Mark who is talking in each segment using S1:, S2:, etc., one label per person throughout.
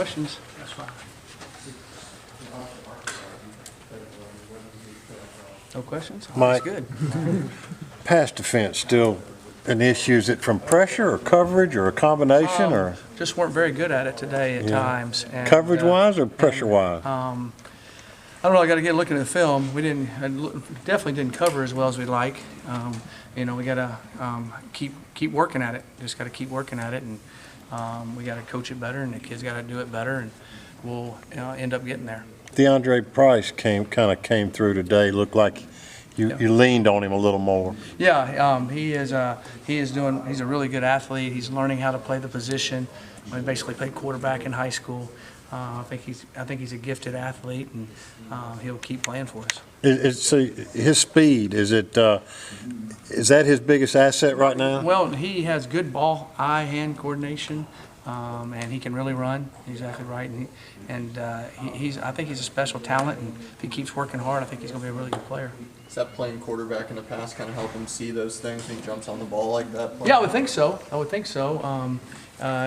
S1: Questions? No questions?
S2: Mike.
S1: That's good.
S2: Pass defense still an issue? Is it from pressure or coverage or a combination or
S1: Just weren't very good at it today at times. And,
S2: coverage-wise or pressure-wise?
S1: I don't know. I got to get looking at the film. We definitely didn't cover as well as we'd like. We got to keep working at it. Just got to keep working at it, and we got to coach it better, and the kids got to do it better, and we'll end up getting there.
S2: DeAndre Price came through today. Looked like you leaned on him a little more.
S1: Yeah, he's a really good athlete. He's learning how to play the position. He basically played quarterback in high school. I think he's a gifted athlete, and he'll keep playing for us.
S2: So his speed, is that his biggest asset right now?
S1: Well, he has good eye-hand coordination, and he can really run. Exactly right. I think he's a special talent, and if he keeps working hard, I think he's going to be a really good player.
S3: Is that playing quarterback in the past kind of help him see those things when he jumps on the ball like that?
S1: Yeah, I would think so.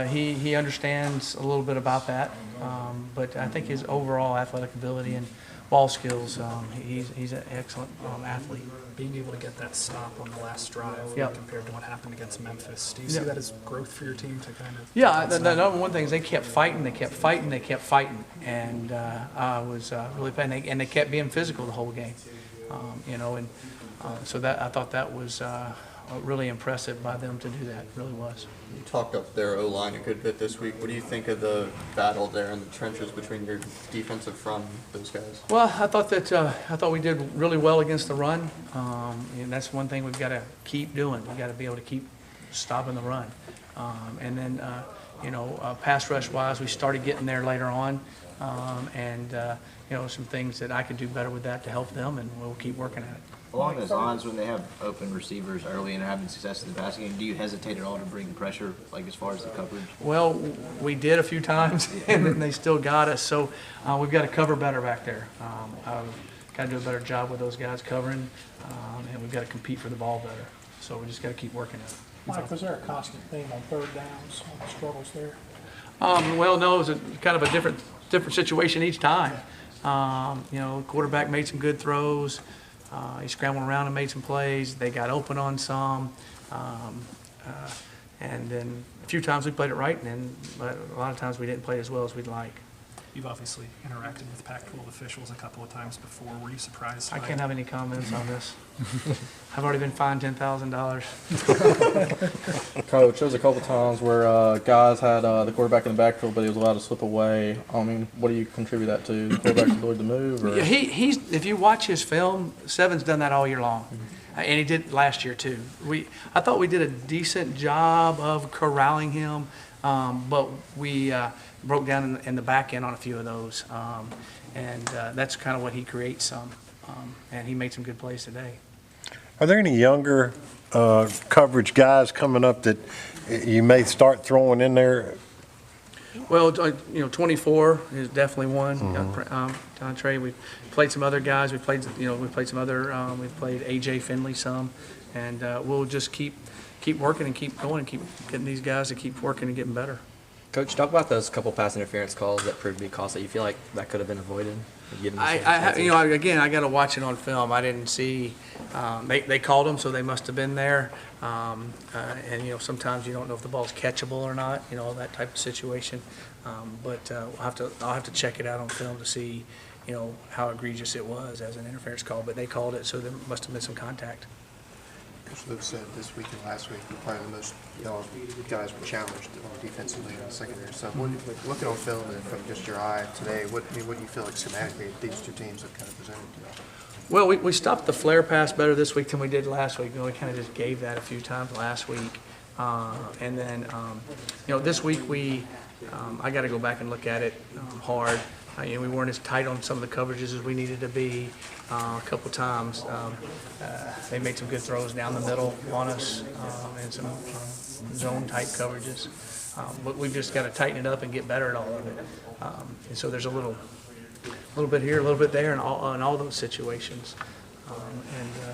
S1: He understands a little bit about that, but I think his overall athletic ability and ball skills, he's an excellent athlete.
S4: Being able to get that stop on the last drive compared to what happened against Memphis, do you see that as growth for your team to kind of?
S1: Yeah, the number one thing is they kept fighting, and I was really playing, and they kept being physical the whole game, so that I thought that was really impressive by them to do that. It really was.
S3: You talked up their O-line a good bit this week. What do you think of the battle there in the trenches between your defensive front and those guys?
S1: Well, I thought we did really well against the run, and that's one thing we've got to keep doing. We've got to be able to keep stopping the run, and then pass rush wise, we started getting there later on, and some things that I could do better with that to help them, and we'll keep working at it.
S5: Along those lines, when they have open receivers early and are having success in the passing game, do you hesitate at all to bring pressure, like as far as the coverage?
S1: Well, we did a few times, and then they still got us. So we've got to cover better back there. I've got to do a better job with those guys covering, and we've got to compete for the ball better. So we just got to keep working at it.
S6: Mike, was there a constant theme on third downs, on the struggles there?
S1: Well, no, it was kind of a different situation each time. The quarterback made some good throws. He scrambled around and made some plays. They got open on some, and then a few times we played it right, but a lot of times we didn't play as well as we'd like.
S4: You've obviously interacted with Pac-12 officials a couple of times before. Were you surprised?
S1: I can't have any comments on this. I've already been fined $10,000.
S7: Coach, there was a couple times where guys had the quarterback in the backfield, but he was allowed to slip away. I mean, what do you contribute that to? The quarterback's ability to move? Or?
S1: He's if you watch his film, Seven's done that all year long. And he did last year too. I thought we did a decent job of corralling him, but we broke down in the back end on a few of those, and that's kind of what he creates some. And he made some good plays today.
S2: Are there any younger coverage guys coming up that you may start throwing in there?
S1: Well, 24 is definitely one. Don Trey. We played some other guys. We played some other. We played AJ Finley some, and we'll just keep working and keep going and keep getting these guys to keep working and getting better.
S8: Coach, talk about those couple pass interference calls that proved to be costly. You feel like that could have been avoided?
S1: Again, I got to watch it on film. I didn't see. They called them, so they must have been there. And sometimes you don't know if the ball's catchable or not. That type of situation. But I'll have to check it out on film to see, how egregious it was as an interference call. But they called it, so there must have been some contact.
S9: Coach Luke said this week and last week probably the most guys were challenged defensively in the secondary stuff. Looking on film and from just your eye today, what do you feel like schematically these two teams have kind of presented to you?
S1: Well, we stopped the flare pass better this week than we did last week. We kind of just gave that a few times last week, and then this week I got to go back and look at it hard. We weren't as tight on some of the coverages as we needed to be a couple times. They made some good throws down the middle on us and some zone-type coverages. But we've just got to tighten it up and get better at all of it. And so there's a little bit here, a little bit there in all those situations.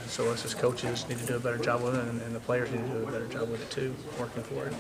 S1: So us as coaches need to do a better job with it, and the players need to do a better job with it too, working for it.